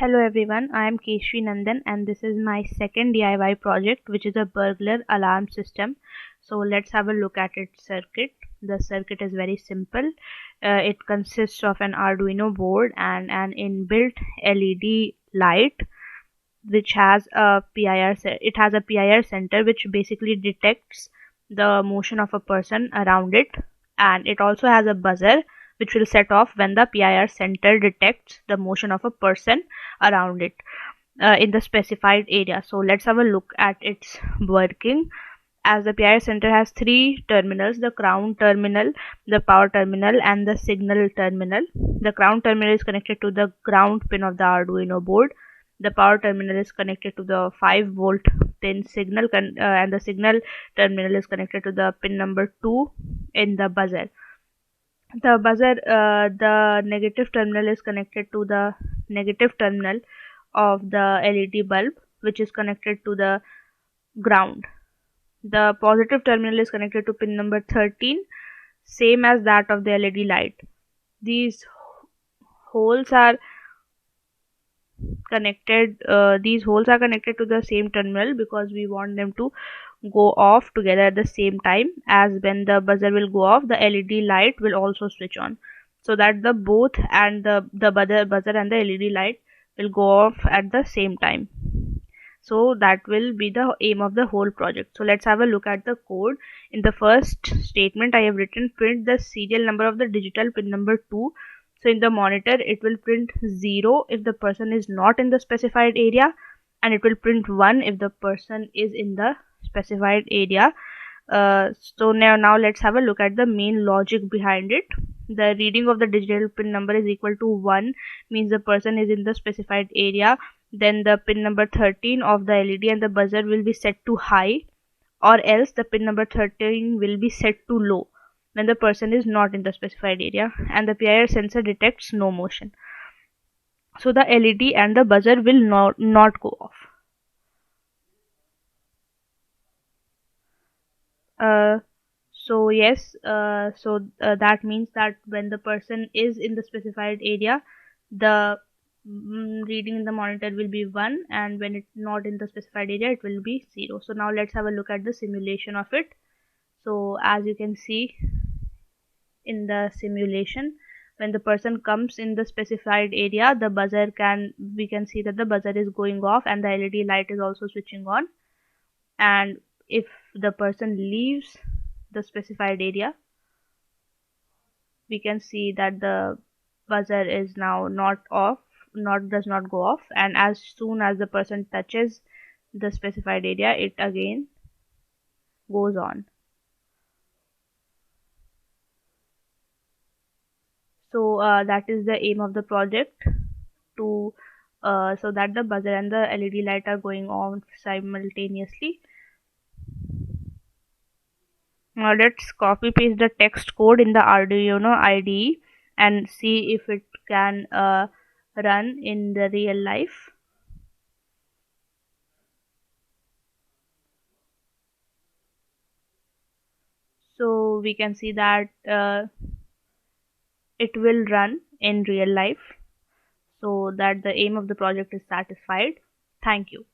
Hello everyone, I am Keshri Nandan and this is my second DIY project, which is a burglar alarm system. So let's have a look at its circuit. The circuit is very simple. It consists of an Arduino board and an inbuilt LED light which has a it has a PIR center which basically detects the motion of a person around it, and it also has a buzzer which will set off when the PIR center detects the motion of a person around it in the specified area. So let's have a look at its working. As the PIR center has three terminals: the ground terminal, the power terminal, and the signal terminal. The ground terminal is connected to the ground pin of the Arduino board. The power terminal is connected to the 5-volt pin signal and the signal terminal is connected to the pin number 2 in the buzzer. The negative terminal is connected to the negative terminal of the LED bulb, which is connected to the ground. The positive terminal is connected to pin number 13, same as that of the LED light. These holes are connected to the same terminal because we want them to go off together at the same time. As when the buzzer will go off, the LED light will also switch on, so that the buzzer and the LED light will go off at the same time. So that will be the aim of the whole project. So let's have a look at the code. In the first statement, I have written print the serial number of the digital pin number 2. So in the monitor, it will print 0 if the person is not in the specified area, and it will print 1 if the person is in the specified area. So now let's have a look at the main logic behind it. The reading of the digital pin number is equal to 1, means the person is in the specified area. Then the pin number 13 of the LED and the buzzer will be set to high, or else the pin number 13 will be set to low when the person is not in the specified area, and the PIR sensor detects no motion. So the LED and the buzzer will not go off. That means that when the person is in the specified area, the reading in the monitor will be 1, and when it's not in the specified area, it will be 0. So now let's have a look at the simulation of it. So as you can see in the simulation, when the person comes in the specified area, we can see that the buzzer is going off and the LED light is also switching on. And if the person leaves the specified area, we can see that the buzzer is now does not go off, and as soon as the person touches the specified area, it again goes on. So that is the aim of the project, so that the buzzer and the LED light are going on simultaneously. Now let's copy paste the text code in the Arduino IDE and see if it can run in the real life. So we can see that it will run in real life, so that the aim of the project is satisfied. Thank you.